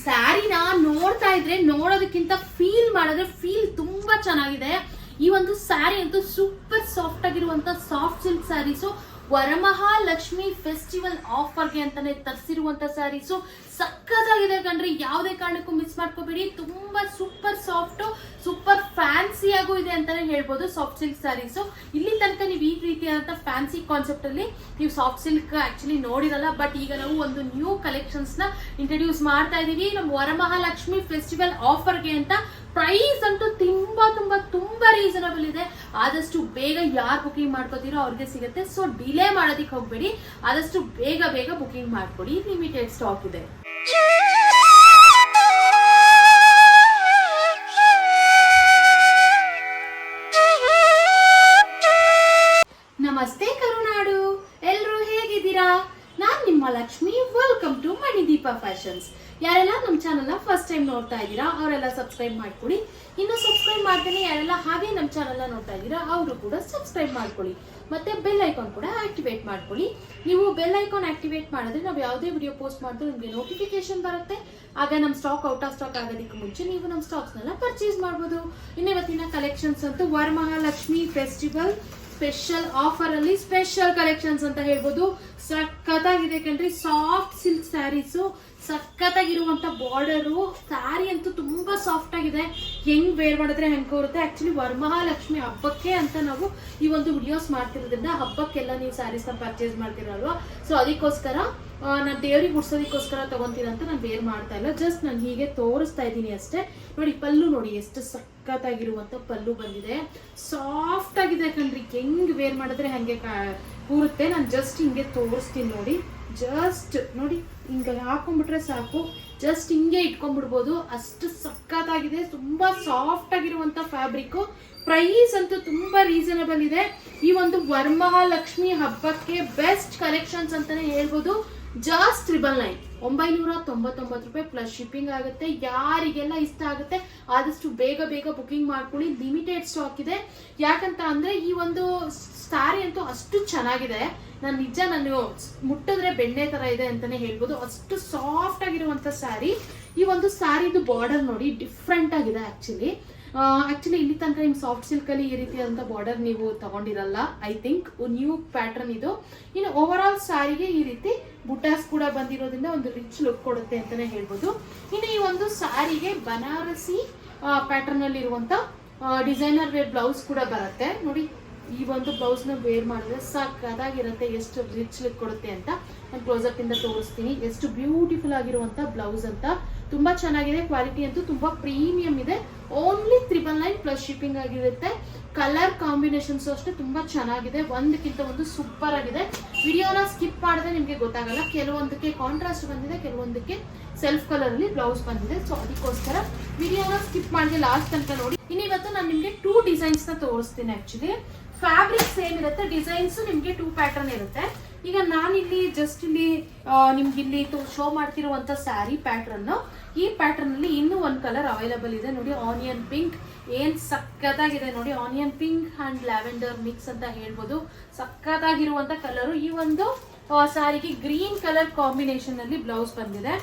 ಸ್ಯಾರಿನ ನೋಡ್ತಾ ಇದ್ರೆ ನೋಡೋದಕ್ಕಿಂತ ಫೀಲ್ ಮಾಡಿದ್ರೆ ಫೀಲ್ ತುಂಬಾ ಚೆನ್ನಾಗಿದೆ. ಈ ಒಂದು ಸ್ಯಾರಿ ಅಂತೂ ಸೂಪರ್ ಸಾಫ್ಟ್ ಆಗಿರುವಂತ soft silk saris, Varamahalakshmi festival ಆಫರ್ಗೆ ಅಂತಾನೆ ತರಿಸಿರುವಂತ ಸ್ಯಾರೀಸು ಸಕ್ಕತ್ತಾಗಿದೆ ಕಣ್ರಿ. ಯಾವುದೇ ಕಾರಣಕ್ಕೂ ಮಿಸ್ ಮಾಡ್ಕೋಬೇಡಿ. ತುಂಬಾ ಸೂಪರ್ ಸಾಫ್ಟ್, ಸೂಪರ್ ಫ್ಯಾನ್ಸಿ ಆಗು ಇದೆ ಅಂತಾನೆ ಹೇಳ್ಬೋದು ಸಾಫ್ಟ್ ಸಿಲ್ಕ್ ಸ್ಯಾರೀಸು. ಇಲ್ಲಿ ತನಕ ನೀವು ಈ ರೀತಿಯಾದಂತ ಫ್ಯಾನ್ಸಿ ಕಾನ್ಸೆಪ್ಟ್ ಅಲ್ಲಿ ನೀವು ಸಾಫ್ಟ್ ಸಿಲ್ಕ್ ಆಕ್ಚುಲಿ ನೋಡಿರಲ್ಲ. ಬಟ್ ಈಗ ನಾವು ಒಂದು ನ್ಯೂ ಕಲೆಕ್ಷನ್ಸ್ ನ ಇಂಟ್ರೊಡ್ಯೂಸ್ ಮಾಡ್ತಾ ಇದೀವಿ ನಮ್ಮ ವರಮಹಾಲಕ್ಷ್ಮಿ ಫೆಸ್ಟಿವಲ್ ಆಫರ್ಗೆ ಅಂತ. ಪ್ರೈಸ್ ಅಂತೂ ತುಂಬಾ ರೀಸನಬಲ್ ಇದೆ. ಆದಷ್ಟು ಬೇಗ ಯಾರು ಬುಕಿಂಗ್ ಮಾಡ್ಕೋತೀರೋ ಅವ್ರಿಗೆ ಸಿಗುತ್ತೆ. ಸೊ ಡಿಲೇ ಮಾಡೋದಿಕ್ಕೆ ಹೋಗ್ಬೇಡಿ, ಆದಷ್ಟು ಬೇಗ ಬುಕಿಂಗ್ ಮಾಡ್ಕೊಡಿ. ಲಿಮಿಟೆಡ್ ಸ್ಟಾಕ್ ಇದೆ. ನಮಸ್ತೆ ಕರುನಾಡು, ಎಲ್ರು ಹೇಗಿದ್ದೀರಾ? ನಾನ್ ನಿಮ್ಮ Lakshmi. Welcome to Manideepa fashions. ಯಾರೆಲ್ಲ ನಮ್ಮ ಚಾನಲ್ ಫಸ್ಟ್ ಟೈಮ್ ನೋಡ್ತಾ ಇದ್ದೀರಾ ಅವರೆಲ್ಲ ಸಬ್ಸ್ಕ್ರೈಬ್ ಮಾಡ್ಕೊಳ್ಳಿ. ಇನ್ನು ಸಬ್ಸ್ಕ್ರೈಬ್ ಮಾಡ್ದೇನೆ ಯಾರೆಲ್ಲ ಹಾಗೆ ನಮ್ಮ ಚಾನಲ್ ನೋಡ್ತಾ ಇದ್ದೀರಾ ಅವರು ಕೂಡ ಸಬ್ಸ್ಕ್ರೈಬ್ ಮಾಡ್ಕೊಳ್ಳಿ. ಮತ್ತೆ ಬೆಲ್ ಐಕಾನ್ ಕೂಡ ಆಕ್ಟಿವೇಟ್ ಮಾಡ್ಕೊಳ್ಳಿ. ನೀವು ಬೆಲ್ ಐಕಾನ್ ಆಕ್ಟಿವೇಟ್ ಮಾಡಿದ್ರೆ ನಾವು ಯಾವುದೇ ವಿಡಿಯೋ ಪೋಸ್ಟ್ ಮಾಡಿದ್ರೆ ನಿಮಗೆ ನೋಟಿಫಿಕೇಶನ್ ಬರುತ್ತೆ. ಆಗ ನಮ್ಮ ಸ್ಟಾಕ್ ಔಟ್ ಆಫ್ ಸ್ಟಾಕ್ ಆಗೋದಕ್ಕೆ ಮುಂಚೆ ನೀವು ನಮ್ಮ ಸ್ಟಾಕ್ಸ್ನೆಲ್ಲ ಪರ್ಚೇಸ್ ಮಾಡ್ಬೋದು. ಇವತ್ತಿನ ಕಲೆಕ್ಷನ್ಸ್ ಅಂತೂ ವರಮಹಾಲಕ್ಷ್ಮಿ ಫೆಸ್ಟಿವಲ್ ಸ್ಪೆಷಲ್ ಆಫರ್ ಅಲ್ಲಿ ಸ್ಪೆಷಲ್ ಕಲೆಕ್ಷನ್ಸ್ ಅಂತ ಹೇಳ್ಬೋದು. ಸಖತ್ತಾಗಿದೆ ಕಣ್ರಿ. ಸಾಫ್ಟ್ ಸಿಲ್ಕ್ ಸ್ಯಾರೀಸು, ಸಖತ್ತಾಗಿರುವಂತ ಬಾರ್ಡರು. ಸ್ಯಾರಿ ಅಂತೂ ತುಂಬಾ ಸಾಫ್ಟ್ ಆಗಿದೆ. ಹೆಂಗ್ ವೇರ್ ಮಾಡಿದ್ರೆ ಹೆಂಗ್ ಬರುತ್ತೆ. ಆಕ್ಚುಲಿ ವರಮಹಾಲಕ್ಷ್ಮಿ ಹಬ್ಬಕ್ಕೆ ಅಂತ ನಾವು ಈ ಒಂದು ವಿಡಿಯೋಸ್ ಮಾಡ್ತಿರೋದ್ರಿಂದ ಹಬ್ಬಕ್ಕೆಲ್ಲ ನೀವು ಸ್ಯಾರೀಸ್ ನ ಪರ್ಚೇಸ್ ಮಾಡ್ತಿರಲ್ವಾ. ಸೊ ಅದಕ್ಕೋಸ್ಕರ ನಾನು ದೇವ್ರಿಗೆ ಉಡ್ಸೋದಕ್ಕೋಸ್ಕರ ತಗೊಂತೀನಿ ಅಂತ ನಾನು ವೇರ್ ಮಾಡ್ತಾ ಇಲ್ಲ. ಜಸ್ಟ್ ನಾನು ಹೀಗೆ ತೋರಿಸ್ತಾ ಇದ್ದೀನಿ ಅಷ್ಟೇ. ನೋಡಿ ಪಲ್ಲು ನೋಡಿ ಎಷ್ಟು ಸಖತ್ತಾಗಿರುವಂತ ಪಲ್ಲು ಬಂದಿದೆ. ಸಾಫ್ಟ್ ಆಗಿದೆ ಕಣ್ರಿ. ಹೆಂಗ್ ವೇರ್ ಮಾಡಿದ್ರೆ ಹಂಗೆ ಕೂರುತ್ತೆ. ನಾನು ಜಸ್ಟ್ ಹಿಂಗೆ ತೋರಿಸ್ತೀನಿ ನೋಡಿ. ಜಸ್ಟ್ ನೋಡಿ ಹಿಂಗೆ ಹಾಕೊಂಡ್ಬಿಟ್ರೆ ಸಾಕು. ಜಸ್ಟ್ ಹಿಂಗೆ ಇಟ್ಕೊಂಡ್ಬಿಡ್ಬೋದು. ಅಷ್ಟು ಸಖತ್ತಾಗಿದೆ. ತುಂಬಾ ಸಾಫ್ಟ್ ಆಗಿರುವಂತ ಫ್ಯಾಬ್ರಿಕ್. ಪ್ರೈಸ್ ಅಂತೂ ತುಂಬಾ ರೀಸನಬಲ್ ಇದೆ. ಈ ಒಂದು ವರಮಹಾಲಕ್ಷ್ಮಿ ಹಬ್ಬಕ್ಕೆ ಬೆಸ್ಟ್ ಕಲೆಕ್ಷನ್ಸ್ ಅಂತಾನೆ ಹೇಳ್ಬೋದು. ಜಸ್ಟ್ 999 ರೂಪಾಯಿ ಪ್ಲಸ್ ಶಿಪ್ಪಿಂಗ್ ಆಗುತ್ತೆ. ಯಾರಿಗೆಲ್ಲ ಇಷ್ಟ ಆಗುತ್ತೆ ಆದಷ್ಟು ಬೇಗ ಬುಕಿಂಗ್ ಮಾಡ್ಕೊಳ್ಳಿ. ಲಿಮಿಟೆಡ್ ಸ್ಟಾಕ್ ಇದೆ. ಯಾಕಂತ ಅಂದ್ರೆ ಈ ಒಂದು ಸ್ಯಾರಿ ಅಂತೂ ಅಷ್ಟು ಚೆನ್ನಾಗಿದೆ. ನಾನು ಮುಟ್ಟಿದ್ರೆ ಬೆಣ್ಣೆ ತರ ಇದೆ ಅಂತಾನೆ ಹೇಳ್ಬೋದು. ಅಷ್ಟು ಸಾಫ್ಟ್ ಆಗಿರುವಂತ ಸ್ಯಾರಿ. ಈ ಒಂದು ಸ್ಯಾರಿದು ಬಾರ್ಡರ್ ನೋಡಿ ಡಿಫ್ರೆಂಟ್ ಆಗಿದೆ. ಆಕ್ಚುಲಿ ಇಲ್ಲಿ ತನಕ ನಿಮ್ ಸಾಫ್ಟ್ ಸಿಲ್ಕ್ ಅಲ್ಲಿ ಈ ರೀತಿಯಾದಂತ ಬಾರ್ಡರ್ ನೀವು ತಗೊಂಡಿರಲ್ಲ. ಐ ಥಿಂಕ್ ನ್ಯೂ ಪ್ಯಾಟರ್ನ್ ಇದು. ಇನ್ನು ಓವರ್ ಆಲ್ ಸ್ಯಾರಿಗೆ ಈ ರೀತಿ ಬುಟಾಸ್ ಕೂಡ ಬಂದಿರೋದ್ರಿಂದ ಒಂದು ರಿಚ್ ಲುಕ್ ಕೊಡುತ್ತೆ ಅಂತಾನೆ ಹೇಳ್ಬೋದು. ಇನ್ನು ಈ ಒಂದು ಸ್ಯಾರಿಗೆ ಬನಾರಸಿ ಪ್ಯಾಟರ್ನ್ ಅಲ್ಲಿ ಇರುವಂತ ಡಿಸೈನರ್ ವೇರ್ ಬ್ಲೌಸ್ ಕೂಡ ಬರುತ್ತೆ ನೋಡಿ. ಈ ಒಂದು ಬ್ಲೌಸ್ ನ ವೇರ್ ಮಾಡಿದ್ರೆ ಸಾಕಾಗಿರುತ್ತೆ. ಎಷ್ಟು ರಿಚ್ ಲುಕ್ ಕೊಡುತ್ತೆ ಅಂತ ನಾನು ಕ್ಲೋಸಪ್ ಇಂದ ತೋರಿಸ್ತೀನಿ. ಎಷ್ಟು ಬ್ಯೂಟಿಫುಲ್ ಆಗಿರುವಂತ ಬ್ಲೌಸ್ ಅಂತ. ತುಂಬಾ ಚೆನ್ನಾಗಿದೆ. ಕ್ವಾಲಿಟಿ ಅಂತೂ ತುಂಬಾ ಪ್ರೀಮಿಯಂ ಇದೆ. ಓನ್ಲಿ 999 ಪ್ಲಸ್ ಶಿಪ್ಪಿಂಗ್ ಆಗಿರುತ್ತೆ. ಕಲರ್ ಕಾಂಬಿನೇಷನ್ಸ್ ಅಷ್ಟೇ ತುಂಬಾ ಚೆನ್ನಾಗಿದೆ. ಒಂದಕ್ಕಿಂತ ಒಂದು ಸೂಪರ್ ಆಗಿದೆ. ವಿಡಿಯೋನ ಸ್ಕಿಪ್ ಮಾಡಿದ್ರೆ ನಿಮ್ಗೆ ಗೊತ್ತಾಗಲ್ಲ. ಕೆಲವೊಂದಕ್ಕೆ ಕಾಂಟ್ರಾಸ್ಟ್ ಬಂದಿದೆ, ಕೆಲವೊಂದಕ್ಕೆ ಸೆಲ್ಫ್ ಕಲರ್ ಅಲ್ಲಿ ಬ್ಲೌಸ್ ಬಂದಿದೆ. ಸೊ ಅದಕ್ಕೋಸ್ಕರ ವಿಡಿಯೋನ ಸ್ಕಿಪ್ ಮಾಡಿದ್ರೆ ಲಾಸ್ಟ್ ತನಕ ನೋಡಿ. ಇವತ್ತು ನಾನು ನಿಮ್ಗೆ 2 ಡಿಸೈನ್ಸ್ ನ ತೋರಿಸ್ತೀನಿ. ಆಕ್ಚುಲಿ ಫ್ಯಾಬ್ರಿಕ್ ಸೇಮ್ ಇರುತ್ತೆ, ಡಿಸೈನ್ಸ್ ನಿಮ್ಗೆ 2 ಪ್ಯಾಟರ್ನ್ ಇರುತ್ತೆ. ಈಗ ನಾನಿಲ್ಲಿ ಜಸ್ಟ್ ಇಲ್ಲಿ ನಿಮ್ಗೆ ಇಲ್ಲಿ ಶೋ ಮಾಡ್ತಿರುವಂತ ಸ್ಯಾರಿ ಪ್ಯಾಟರ್ನ್. ಈ ಪ್ಯಾಟರ್ನ್ ಅಲ್ಲಿ ಇನ್ನೂ ಒಂದು ಕಲರ್ ಅವೈಲಬಲ್ ಇದೆ ನೋಡಿ. ಆನಿಯನ್ ಪಿಂಕ್ ಏನ್ ಸಕ್ಕತ್ತಾಗಿದೆ ನೋಡಿ. Onion pink and lavender mix ಅಂತ ಹೇಳ್ಬೋದು. ಸಕ್ಕತ್ತಾಗಿರುವಂತ ಕಲರ್. ಈ ಒಂದು ಸ್ಯಾರಿಗೆ ಗ್ರೀನ್ ಕಲರ್ ಕಾಂಬಿನೇಷನ್ ಅಲ್ಲಿ ಬ್ಲೌಸ್ ಬಂದಿದೆ.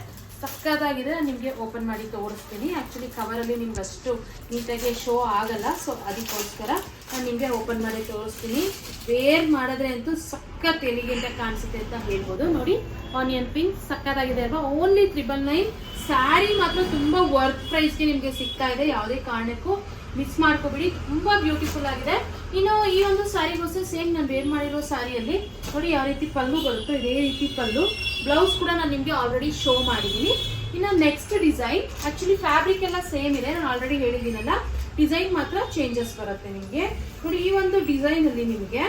ಸಕ್ಕತ್ತಾಗಿದೆ. ನಿಮ್ಗೆ ಓಪನ್ ಮಾಡಿ ತೋರಿಸ್ತೀನಿ. ಆಕ್ಚುಲಿ ಕವರ್ ಅಲ್ಲಿ ನಿಮ್ಗೆ ಅಷ್ಟು ನೀಟಾಗಿ ಶೋ ಆಗಲ್ಲ. ಸೊ ಅದಕ್ಕೋಸ್ಕರ ನಾನು ನಿಮ್ಗೆ ಓಪನ್ ಮಾಡಿ ತೋರಿಸ್ತೀನಿ. ವೇರ್ ಮಾಡಿದ್ರೆ ಅಂತೂ ಸಖತ್ ಎಲಿಗೆಂಟ್ ಕಾಣಿಸುತ್ತೆ ಅಂತ ಹೇಳ್ಬೋದು. ನೋಡಿ ಆನಿಯನ್ ಪಿಂಕ್ ಸಕ್ಕತ್ತಾಗಿದೆ ಅಲ್ವಾ. ಓನ್ಲಿ 999. ಸ್ಯಾರಿ ಮಾತ್ರ ತುಂಬಾ ವರ್ತ್ ಪ್ರೈಸ್ಗೆ ನಿಮ್ಗೆ ಸಿಗ್ತಾ ಇದೆ. ಯಾವುದೇ ಕಾರಣಕ್ಕೂ ಮಿಸ್ ಮಾಡ್ಕೋಬೇಡಿ. ತುಂಬಾ ಬ್ಯೂಟಿಫುಲ್ ಆಗಿದೆ. ಇನ್ನು ಈ ಒಂದು ಸ್ಯಾರಿಗೋಸ್ಕರ ಸೇಮ್ ನಾನು ವೇರ್ ಮಾಡಿರೋ ಸ್ಯಾರಿಯಲ್ಲಿ ನೋಡಿ ಯಾವ ರೀತಿ ಪಲ್ಲು ಬರುತ್ತೋ ಇದೇ ರೀತಿ ಪಲ್ಲು. ಬ್ಲೌಸ್ ಕೂಡ ನಾನು ನಿಮ್ಗೆ ಆಲ್ರೆಡಿ ಶೋ ಮಾಡಿದ್ದೀನಿ. ಇನ್ನು ನೆಕ್ಸ್ಟ್ ಡಿಸೈನ್ ಆಕ್ಚುಲಿ ಫ್ಯಾಬ್ರಿಕ್ ಎಲ್ಲ ಸೇಮ್ ಇದೆ. ನಾನು ಆಲ್ರೆಡಿ ಹೇಳಿದ್ದೀನಲ್ಲ, ಡಿಸೈನ್ ಮಾತ್ರ ಚೇಂಜಸ್ ಬರುತ್ತೆ ನಿಮ್ಗೆ. ನೋಡಿ ಈ ಒಂದು ಡಿಸೈನ್ ಅಲ್ಲಿ ನಿಮ್ಗೆ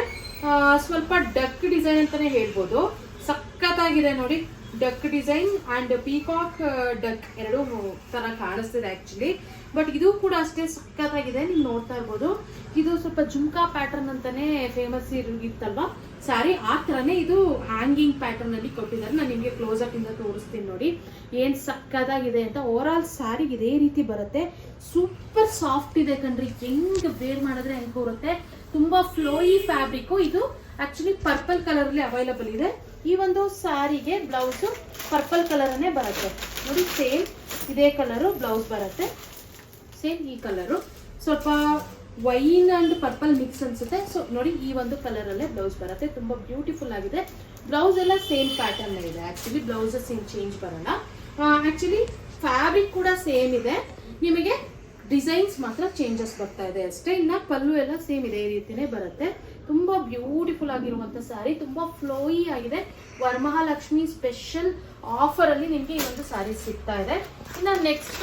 ಸ್ವಲ್ಪ ಡಕ್ ಡಿಸೈನ್ ಅಂತಾನೆ ಹೇಳ್ಬೋದು. ಸಖತ್ತಾಗಿದೆ ನೋಡಿ. Duck design and peacock duck ಎರಡು ತರ ಕಾಣಿಸ್ತಿದೆ ಆಕ್ಚುಲಿ. ಬಟ್ ಇದು ಕೂಡ ಅಷ್ಟೇ ಸಖತ್ತಾಗಿದೆ. ನೀವು ನೋಡ್ತಾ ಇರ್ಬೋದು. ಇದು ಸ್ವಲ್ಪ ಜುಮ್ಕಾ ಪ್ಯಾಟರ್ನ್ ಅಂತಾನೆ ಫೇಮಸ್ ಇರುತ್ತಲ್ವಾ ಸ್ಯಾರಿ, ಆ ತರನೇ ಇದು ಹ್ಯಾಂಗಿಂಗ್ ಪ್ಯಾಟರ್ನ್ ಅಲ್ಲಿ ಕೊಟ್ಟಿದ್ದಾರೆ. ನಾನು ನಿಮ್ಗೆ ಕ್ಲೋಸ್ ಅಪ್ ಇಂದ ತೋರಿಸ್ತೀನಿ ನೋಡಿ ಏನ್ ಸಕ್ಕತ್ತಾಗಿದೆ ಅಂತ. ಓವರ್ ಆಲ್ ಸ್ಯಾರಿ ಇದೇ ರೀತಿ ಬರುತ್ತೆ. ಸೂಪರ್ ಸಾಫ್ಟ್ ಇದೆ ಕಣ್ರಿ. ಹೆಂಗ್ ವೇರ್ ಮಾಡಿದ್ರೆ ಹೆಂಗ್ ಬರುತ್ತೆ. ತುಂಬಾ ಫ್ಲೋಯಿ ಫ್ಯಾಬ್ರಿಕ್. ಇದು ಆಕ್ಚುಲಿ ಪರ್ಪಲ್ ಕಲರ್ ಅಲ್ಲಿ ಅವೈಲಬಲ್ ಇದೆ. ಈ ಒಂದು ಸ್ಯಾರಿಗೆ ಬ್ಲೌಸ್ ಪರ್ಪಲ್ ಕಲರ್ ಅನ್ನೇ ಬರುತ್ತೆ ನೋಡಿ. ಸೇಮ್ ಇದೇ ಕಲರು ಬ್ಲೌಸ್ ಬರುತ್ತೆ. ಸೇಮ್ ಈ ಕಲರು ಸ್ವಲ್ಪ ವೈನ್ ಅಂಡ್ ಪರ್ಪಲ್ ಮಿಕ್ಸ್ ಅನ್ಸುತ್ತೆ. ಸೊ ನೋಡಿ ಈ ಒಂದು ಕಲರ್ ಅಲ್ಲೇ ಬ್ಲೌಸ್ ಬರುತ್ತೆ. ತುಂಬಾ ಬ್ಯೂಟಿಫುಲ್ ಆಗಿದೆ. ಬ್ಲೌಸ್ ಎಲ್ಲ ಸೇಮ್ ಪ್ಯಾಟರ್ನ್ ಇದೆ. ಆಕ್ಚುಲಿ ಬ್ಲೌಸಸ್ ಏನು ಚೇಂಜ್ ಬರಲ್ಲ. ಆಕ್ಚುಲಿ ಫ್ಯಾಬ್ರಿಕ್ ಕೂಡ ಸೇಮ್ ಇದೆ, ನಿಮಗೆ ಡಿಸೈನ್ಸ್ ಮಾತ್ರ ಚೇಂಜಸ್ ಬರ್ತಾ ಇದೆ ಅಷ್ಟೇ. ಇನ್ನ ಪಲ್ಲು ಎಲ್ಲ ಸೇಮ್ ಇದೆ, ಈ ರೀತಿನೇ ಬರುತ್ತೆ. ತುಂಬಾ ಬ್ಯೂಟಿಫುಲ್ ಆಗಿರುವಂತ ಸ್ಯಾರಿ, ತುಂಬಾ ಫ್ಲೋಯಿ ಆಗಿದೆ. ವರಮಹಾಲಕ್ಷ್ಮಿ ಸ್ಪೆಷಲ್ ಆಫರ್ ಅಲ್ಲಿ ನಿಮ್ಗೆ ಈ ಒಂದು ಸ್ಯಾರಿ ಸಿಗ್ತಾ ಇದೆ. ಇನ್ನ ನೆಕ್ಸ್ಟ್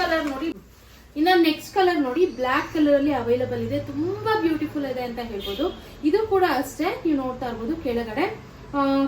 ಕಲರ್ ನೋಡಿ ಬ್ಲಾಕ್ ಕಲರ್ ಅಲ್ಲಿ ಅವೈಲಬಲ್ ಇದೆ. ತುಂಬಾ ಬ್ಯೂಟಿಫುಲ್ ಇದೆ ಅಂತ ಹೇಳ್ಬೋದು. ಇದು ಕೂಡ ಅಷ್ಟೇ, ನೀವು ನೋಡ್ತಾ ಇರ್ಬೋದು ಕೆಳಗಡೆ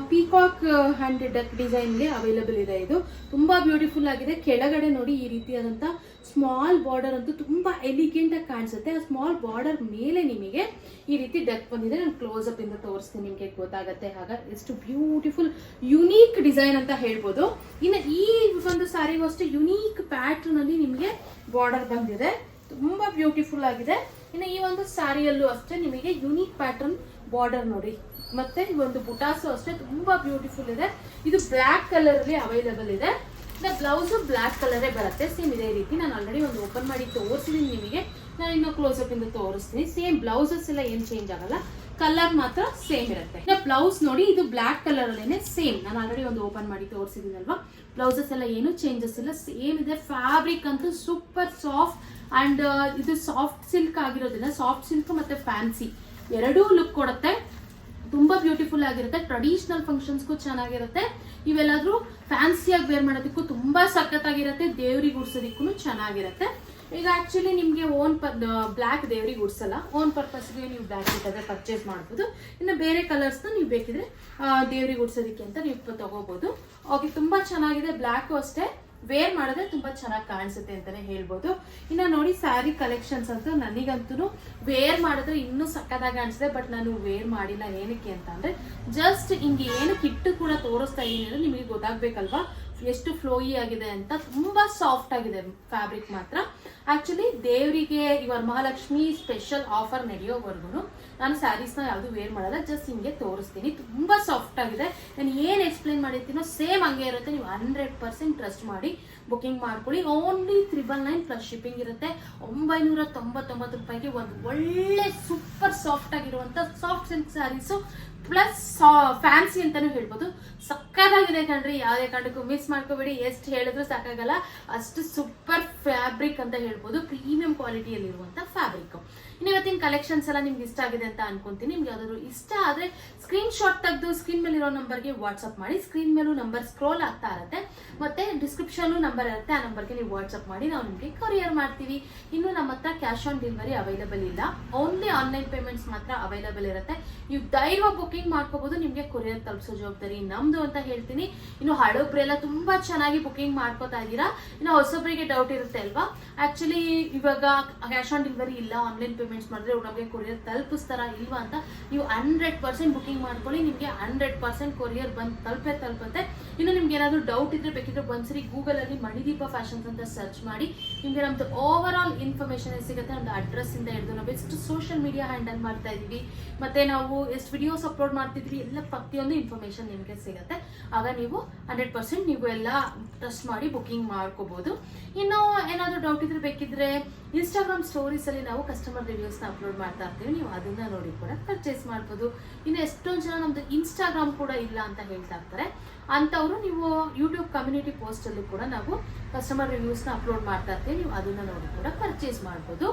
ಪೀಕಾಕ್ ಹ್ಯಾಂಡ್ ಡಿಸೈನ್ ಅವೈಲಬಲ್ ಇದೆ. ಇದು ತುಂಬಾ ಬ್ಯೂಟಿಫುಲ್ ಆಗಿದೆ. ಕೆಳಗಡೆ ನೋಡಿ ಈ ರೀತಿಯಾದಂತ ಸ್ಮಾಲ್ ಬಾರ್ಡರ್ ಅಂತೂ ತುಂಬಾ ಎಲಿಗೆಂಟ್ ಆಗಿ ಕಾಣಿಸುತ್ತೆ. ಆ ಸ್ಮಾಲ್ ಬಾರ್ಡರ್ ಮೇಲೆ ನಿಮಗೆ ಈ ರೀತಿ ಡಕ್ ಬಂದಿದೆ. ನಾನು ಕ್ಲೋಸ್ ಅಪ್ ಇಂದ ತೋರಿಸ್ತೀನಿ, ನಿಮಗೆ ಗೊತ್ತಾಗತ್ತೆ ಆಗ ಎಷ್ಟು ಬ್ಯೂಟಿಫುಲ್ ಯುನೀಕ್ ಡಿಸೈನ್ ಅಂತ ಹೇಳ್ಬೋದು. ಇನ್ನು ಈ ಒಂದು ಸ್ಯಾರಿಗೂ ಅಷ್ಟೇ ಯುನೀಕ್ ಪ್ಯಾಟರ್ನ್ ಅಲ್ಲಿ ನಿಮಗೆ ಬಾರ್ಡರ್ ಬಂದಿದೆ. ತುಂಬಾ ಬ್ಯೂಟಿಫುಲ್ ಆಗಿದೆ. ಇನ್ನು ಈ ಒಂದು ಸ್ಯಾರಿಯಲ್ಲೂ ಅಷ್ಟೇ ನಿಮಗೆ ಯುನೀಕ್ ಪ್ಯಾಟರ್ನ್ ಬಾರ್ಡರ್ ನೋಡಿ, ಮತ್ತೆ ಈ ಒಂದು ಬುಟಾಸು ಅಷ್ಟೇ ತುಂಬಾ ಬ್ಯೂಟಿಫುಲ್ ಇದೆ. ಇದು ಬ್ಲಾಕ್ ಕಲರ್ ಅಲ್ಲಿ ಅವೈಲಬಲ್ ಇದೆ. ಬ್ಲೌಸ್ ಬ್ಲಾಕ್ ಕಲರೇ ಬರುತ್ತೆ. ಸೇಮ್ ಇದೇ ರೀತಿ ನಾನು ಆಲ್ರೆಡಿ ಒಂದು ಓಪನ್ ಮಾಡಿ ತೋರಿಸಿದೀನಿ ನಿಮಗೆ. ನಾನು ಇನ್ನು ಕ್ಲೋಸ್ ಅಪ್ ಇಂದ ತೋರಿಸ್ತೀನಿ. ಸೇಮ್ ಬ್ಲೌಸಸ್ ಎಲ್ಲ ಏನ್ ಚೇಂಜ್ ಆಗಲ್ಲ, ಕಲರ್ ಮಾತ್ರ ಸೇಮ್ ಇರುತ್ತೆ. ಬ್ಲೌಸ್ ನೋಡಿ ಇದು ಬ್ಲಾಕ್ ಕಲರ್ ಅಲ್ಲೇನೆ ಸೇಮ್. ನಾನು ಆಲ್ರೆಡಿ ಒಂದು ಓಪನ್ ಮಾಡಿ ತೋರಿಸಿದೀನಲ್ವಾ. ಬ್ಲೌಸಸ್ ಎಲ್ಲ ಏನು ಚೇಂಜಸ್ ಇಲ್ಲ, ಸೇಮ್ ಇದೆ. ಫ್ಯಾಬ್ರಿಕ್ ಅಂತೂ ಸೂಪರ್ ಸಾಫ್ಟ್ ಅಂಡ್ ಇದು ಸಾಫ್ಟ್ ಸಿಲ್ಕ್ ಆಗಿರೋದಿಲ್ಲ. ಸಾಫ್ಟ್ ಸಿಲ್ಕ್ ಮತ್ತೆ ಫ್ಯಾನ್ಸಿ ಎರಡೂ ಲುಕ್ ಕೊಡುತ್ತೆ. ತುಂಬಾ ಬ್ಯೂಟಿಫುಲ್ ಆಗಿರುತ್ತೆ. ಟ್ರೆಡಿಷನಲ್ ಫಂಕ್ಷನ್ಸ್ಗೂ ಚೆನ್ನಾಗಿರುತ್ತೆ. ಇವೆಲ್ಲಾದ್ರೂ ಫ್ಯಾನ್ಸಿಯಾಗಿ ವೇರ್ ಮಾಡೋದಕ್ಕೂ ತುಂಬಾ ಸಖತ್ತಾಗಿರುತ್ತೆ. ದೇವ್ರಿಗೆ ಉಡ್ಸೋದಕ್ಕೂ ಚೆನ್ನಾಗಿರುತ್ತೆ. ಈಗ ಆಕ್ಚುಲಿ ನಿಮ್ಗೆ ಬ್ಲಾಕ್ ದೇವ್ರಿಗೆ ಉಡ್ಸಲ್ಲ, ಓನ್ ಪರ್ಪಸ್ಗೆ ನೀವು ಬ್ಲಾಕ್ ಬೇಕಾದ್ರೆ ಪರ್ಚೇಸ್ ಮಾಡ್ಬೋದು. ಇನ್ನು ಬೇರೆ ಕಲರ್ಸ್ ನೀವು ಬೇಕಿದ್ರೆ ದೇವ್ರಿಗೆ ಉಡ್ಸೋದಕ್ಕೆ ಅಂತ ನೀವು ತಗೋಬಹುದು. ಓಕೆ, ತುಂಬಾ ಚೆನ್ನಾಗಿದೆ. ಬ್ಲಾಕ್ ಅಷ್ಟೇ ವೇರ್ ಮಾಡಿದ್ರೆ ತುಂಬಾ ಚೆನ್ನಾಗಿ ಕಾಣಿಸುತ್ತೆ ಅಂತಾನೆ ಹೇಳ್ಬೋದು. ಇನ್ನ ನೋಡಿ ಸ್ಯಾರಿ ಕಲೆಕ್ಷನ್ಸ್ ಅಂತೂ ನನಗಂತೂ ವೇರ್ ಮಾಡಿದ್ರೆ ಇನ್ನೂ ಸಕ್ಕತ್ತಾಗಿ ಕಾಣಿಸುತ್ತೆ. ಬಟ್ ನಾನು ವೇರ್ ಮಾಡಿಲ್ಲ. ಏನಕ್ಕೆ ಅಂತ ಅಂದ್ರೆ ಜಸ್ಟ್ ಹಿಂಗೆ ಏನಕ್ಕೆ ಇಟ್ಟು ಕೂಡ ತೋರಿಸ್ತಾ ಇದೀನಿ ಅಂದ್ರೆ ನಿಮಗೆ ಗೊತ್ತಾಗ್ಬೇಕಲ್ವಾ ಎಷ್ಟು ಫ್ಲೋಯಿ ಆಗಿದೆ ಅಂತ. ತುಂಬಾ ಸಾಫ್ಟ್ ಆಗಿದೆ ಫ್ಯಾಬ್ರಿಕ್ ಮಾತ್ರ. ಆಕ್ಚುಲಿ ದೇವರಿಗೆ ಈ ವರಮಹಾಲಕ್ಷ್ಮಿ ಸ್ಪೆಷಲ್ ಆಫರ್ ನಡೆಯೋವರೆಗೂ ನಾನು ಸ್ಯಾರೀಸ್ನ ಯಾವುದು ವೇರ್ ಮಾಡಲ್ಲ, ಜಸ್ಟ್ ಹಿಂಗೆ ತೋರಿಸ್ತೀನಿ. ತುಂಬಾ ಸಾಫ್ಟ್ ಆಗಿದೆ. ನಾನು ಏನು ಎಕ್ಸ್ಪ್ಲೈನ್ ಮಾಡಿರ್ತೀನೋ ಸೇಮ್ ಹಂಗೆ ಇರುತ್ತೆ. ನೀವು 100% ಟ್ರಸ್ಟ್ ಮಾಡಿ ಬುಕಿಂಗ್ ಮಾಡ್ಕೊಳ್ಳಿ. ಓನ್ಲಿ 999 ಪ್ಲಸ್ ಶಿಪ್ಪಿಂಗ್ ಇರುತ್ತೆ. 999 ರೂಪಾಯಿಗೆ ಒಂದು ಒಳ್ಳೆ ಸೂಪರ್ ಸಾಫ್ಟ್ ಆಗಿರುವಂತ soft silk saris plus fancy ಅಂತಾನು ಹೇಳ್ಬೋದು. ಸಕ್ಕತ್ತಾಗಿದೆ ಕಣ್ರಿ, ಯಾವುದೇ ಕಾರಣಕ್ಕೂ ಮಿಸ್ ಮಾಡ್ಕೋಬೇಡಿ. ಎಷ್ಟು ಹೇಳಿದ್ರು ಸಾಕಾಗಲ್ಲ, ಅಷ್ಟು ಸೂಪರ್ ಫ್ಯಾಬ್ರಿಕ್ ಅಂತ ಹೇಳ್ಬೋದು. ಪ್ರೀಮಿಯಂ ಕ್ವಾಲಿಟಿಯಲ್ಲಿ ಇರುವಂತ ಫ್ಯಾಬ್ರಿಕ್. ಇನ್ನು ಇವತ್ತಿನ ಕಲೆಕ್ಷನ್ಸ್ ಎಲ್ಲ ನಿಮ್ಗೆ ಇಷ್ಟ ಆಗಿದೆ ಅಂತ ಅನ್ಕೊಂತೀನಿ. ನಿಮ್ಗೆ ಯಾವ್ದಾದ್ರು ಇಷ್ಟ ಆದ್ರೆ ಸ್ಕ್ರೀನ್ ಶಾಟ್ ತೆಗೆದು ಸ್ಕ್ರೀನ್ ಮೇಲೆ ಇರೋ ನಂಬರ್ಗೆ ವಾಟ್ಸ್ಆಪ್ ಮಾಡಿ. ಸ್ಕ್ರೀನ್ ಮೇಲೂ ನಂಬರ್ ಸ್ಕ್ರೋಲ್ ಆಗ್ತಾ ಇರುತ್ತೆ, ಮತ್ತೆ ಡಿಸ್ಕ್ರಿಪ್ಷನ್ ನಂಬರ್ ಇರುತ್ತೆ. ಆ ನಂಬರ್ಗೆ ನೀವು ವಾಟ್ಸ್ಆಪ್ ಮಾಡಿ ನಾವು ನಿಮಗೆ ಕೊರಿಯರ್ ಮಾಡ್ತೀವಿ. ಇನ್ನು ನಮ್ಮ ಹತ್ರ ಕ್ಯಾಶ್ ಆನ್ ಡೆಲಿವರಿ ಅವೈಲಬಲ್ ಇಲ್ಲ, ಓನ್ಲಿ ಆನ್ಲೈನ್ ಪೇಮೆಂಟ್ಸ್ ಮಾತ್ರ ಅವೈಲಬಲ್ ಇರುತ್ತೆ. ನೀವು ಧೈರ್ಯವಾಗಿ ಬುಕಿಂಗ್ ಮಾಡ್ಕೋಬಹುದು. ನಿಮ್ಗೆ ಕೊರಿಯರ್ ತಲುಪಿಸೋ ಜವಾಬ್ದಾರಿ ನಮ್ದು ಅಂತ ಹೇಳ್ತೀನಿ. ಇನ್ನು ಹಳಬ್ರೆಲ್ಲ ತುಂಬಾ ಚೆನ್ನಾಗಿ ಬುಕಿಂಗ್ ಮಾಡ್ಕೋತಾ ಇದ್ದೀರಾ. ಇನ್ನು ಹೊಸೊಬ್ಬರಿಗೆ ಡೌಟ್ ಇರುತ್ತೆ ಅಲ್ವಾ, ಆಕ್ಚುಲಿ ಇವಾಗ ಕ್ಯಾಶ್ ಆನ್ ಡೆಲಿವರಿ ಇಲ್ಲ, ಆನ್ಲೈನ್ ಪೇಮೆಂಟ್ಸ್ ಮಾಡಿದ್ರೆ ನಮಗೆ ಕೊರಿಯರ್ ತಲುಪಿಸ್ತಾರಾ ಇಲ್ವಾ ಅಂತ ನೀವು 100% ಬುಕಿಂಗ್ ಮಾಡ್ಕೊಳ್ಳಿ. ನಿಮಗೆ 100% ಕೊರಿಯರ್ ಬಂದು ತಲುಪುತ್ತೆ. ಇನ್ನು ನಿಮ್ಗೆ ಏನಾದ್ರು ಡೌಟ್ ಇದ್ರೆ ಬೇಕಿದ್ರೆ ಒಂದ್ಸರಿ ಗೂಗಲ್ ಅಲ್ಲಿ ಮಣಿದೀಪ ಫ್ಯಾಷನ್ಸ್ ಅಂತ ಸರ್ಚ್ ಮಾಡಿ. ನಿಮ್ಗೆ ನಮ್ದು ಓವರ್ ಆಲ್ ಇನ್ಫಾರ್ಮೇಶನ್ ಸಿಗುತ್ತೆ. ನಮ್ದು ಅಡ್ರೆಸ್ ಇಂದ ಹಿಡಿದು ನಾವು ಎಷ್ಟು ಸೋಷಿಯಲ್ ಮೀಡಿಯಾ ಹ್ಯಾಂಡಲ್ ಮಾಡ್ತಾ ಇದೀವಿ, ಮತ್ತೆ ನಾವು ಎಷ್ಟು ವಿಡಿಯೋಸ್ ಅಪ್ಲೋಡ್ ಮಾಡ್ತಿದ್ವಿ, ಎಲ್ಲ ಪ್ರತಿಯೊಂದು ಇನ್ಫಾರ್ಮೇಶನ್ ನಿಮಗೆ ಸಿಗುತ್ತೆ. ಆಗ ನೀವು 100% ನೀವು ಎಲ್ಲ ಟ್ರಸ್ಟ್ ಮಾಡಿ ಬುಕಿಂಗ್ ಮಾಡ್ಕೋಬಹುದು. ಇನ್ನು ಏನಾದ್ರು ಡೌಟ್ ಇದ್ರೆ ಬೇಕಿದ್ರೆ ಇನ್ಸ್ಟಾಗ್ರಾಮ್ ಸ್ಟೋರೀಸ್ ಅಲ್ಲಿ ನಾವು ಕಸ್ಟಮರ್ ರಿವ್ಯೂಸ್ ನ ಅಪ್ಲೋಡ್ ಮಾಡ್ತಾ ಇರ್ತೀವಿ. ನೀವು ಅದನ್ನ ನೋಡಿ ಕೂಡ ಪರ್ಚೇಸ್ ಮಾಡ್ಬೋದು. ಇನ್ನು ಎಷ್ಟೊಂದು ಜನ ನಮ್ದು ಇನ್ಸ್ಟಾಗ್ರಾಮ್ ಕೂಡ ಇಲ್ಲ ಅಂತ ಹೇಳ್ತಾ ಇರ್ತಾರೆ. ಅಂತವರು ನೀವು ಯೂಟ್ಯೂಬ್ ಕಮ್ಯುನಿಟಿ ಪೋಸ್ಟ್ ಅಲ್ಲೂ ಕೂಡ ನಾವು ಕಸ್ಟಮರ್ ರಿವ್ಯೂಸ್ ನ ಅಪ್ಲೋಡ್ ಮಾಡ್ತಾ ಇರ್ತೀವಿ. ನೀವು ಅದನ್ನ ನೋಡಿ ಕೂಡ ಪರ್ಚೇಸ್ ಮಾಡ್ಬೋದು.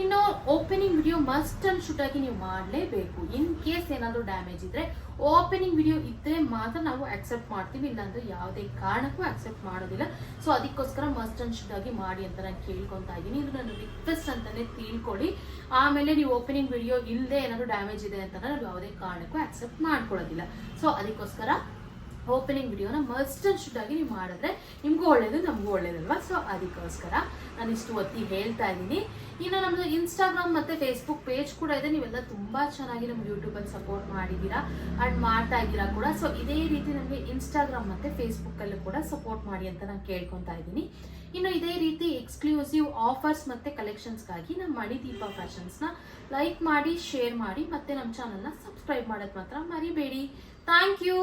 ಇನ್ನು opening video must and should ಆಗಿ ನೀವು ಮಾಡಲೇಬೇಕು. ಇನ್ ಕೇಸ್ ಏನಾದರೂ ಡ್ಯಾಮೇಜ್ ಇದ್ರೆ ಓಪನಿಂಗ್ ವಿಡಿಯೋ ಇದ್ರೆ ಮಾತ್ರ ನಾವು ಅಕ್ಸೆಪ್ಟ್ ಮಾಡ್ತೀವಿ, ಇಲ್ಲಾಂದ್ರೆ ಯಾವುದೇ ಕಾರಣಕ್ಕೂ ಅಕ್ಸೆಪ್ಟ್ ಮಾಡೋದಿಲ್ಲ. ಸೊ ಅದಕ್ಕೋಸ್ಕರ ಮಸ್ಟ್ ಅಂಡ್ ಶುಡ್ ಆಗಿ ಮಾಡಿ ಅಂತ ನಾನು ಕೇಳ್ಕೊತಾ ಇದ್ದೀನಿ. ಇದು ನನ್ನ ರಿಕ್ವೆಸ್ಟ್ ಅಂತಾನೆ ತಿಳ್ಕೊಳ್ಳಿ. ಆಮೇಲೆ ನೀವು ಓಪನಿಂಗ್ ವಿಡಿಯೋ ಇಲ್ಲದೆ ಏನಾದರೂ ಡ್ಯಾಮೇಜ್ ಇದೆ ಅಂತ ನಾವು ಯಾವುದೇ ಕಾರಣಕ್ಕೂ ಅಕ್ಸೆಪ್ಟ್ ಮಾಡ್ಕೊಳ್ಳೋದಿಲ್ಲ. ಸೊ ಅದಕ್ಕೋಸ್ಕರ ಓಪನಿಂಗ್ ವಿಡಿಯೋನ ಮಸ್ಟ್ ಅಂಡ್ ಶುಡ್ ಆಗಿ ನೀವು ಮಾಡಿದ್ರೆ ನಿಮಗೂ ಒಳ್ಳೇದು, ನಮಗೂ ಒಳ್ಳೇದಲ್ವಾ. ಸೊ ಅದಕ್ಕೋಸ್ಕರ ನಾನು ಇಷ್ಟು ಒತ್ತಿ ಹೇಳ್ತಾ ಇದ್ದೀನಿ. ಇನ್ನು ನಮ್ಮದು ಇನ್ಸ್ಟಾಗ್ರಾಮ್ ಮತ್ತು ಫೇಸ್ಬುಕ್ ಪೇಜ್ ಕೂಡ ಇದೆ. ನೀವೆಲ್ಲ ತುಂಬ ಚೆನ್ನಾಗಿ ನಮ್ಗೆ ಯೂಟ್ಯೂಬಲ್ಲಿ ಸಪೋರ್ಟ್ ಮಾಡಿದ್ದೀರಾ ಆ್ಯಂಡ್ ಮಾಡ್ತಾ ಇದ್ದೀರಾ ಕೂಡ. ಸೊ ಇದೇ ರೀತಿ ನಮಗೆ ಇನ್ಸ್ಟಾಗ್ರಾಮ್ ಮತ್ತು ಫೇಸ್ಬುಕ್ಕಲ್ಲೂ ಕೂಡ ಸಪೋರ್ಟ್ ಮಾಡಿ ಅಂತ ನಾನು ಕೇಳ್ಕೊತಾ ಇದ್ದೀನಿ. ಇನ್ನು ಇದೇ ರೀತಿ ಎಕ್ಸ್ಕ್ಲೂಸಿವ್ ಆಫರ್ಸ್ ಮತ್ತು ಕಲೆಕ್ಷನ್ಸ್ಗಾಗಿ ನಮ್ಮ ಮಣಿದೀಪ ಫ್ಯಾಷನ್ಸ್ನ ಲೈಕ್ ಮಾಡಿ, ಶೇರ್ ಮಾಡಿ, ಮತ್ತು ನಮ್ಮ ಚಾನಲ್ನ ಸಬ್ಸ್ಕ್ರೈಬ್ ಮಾಡೋದು ಮಾತ್ರ ಮರಿಬೇಡಿ. Thank you.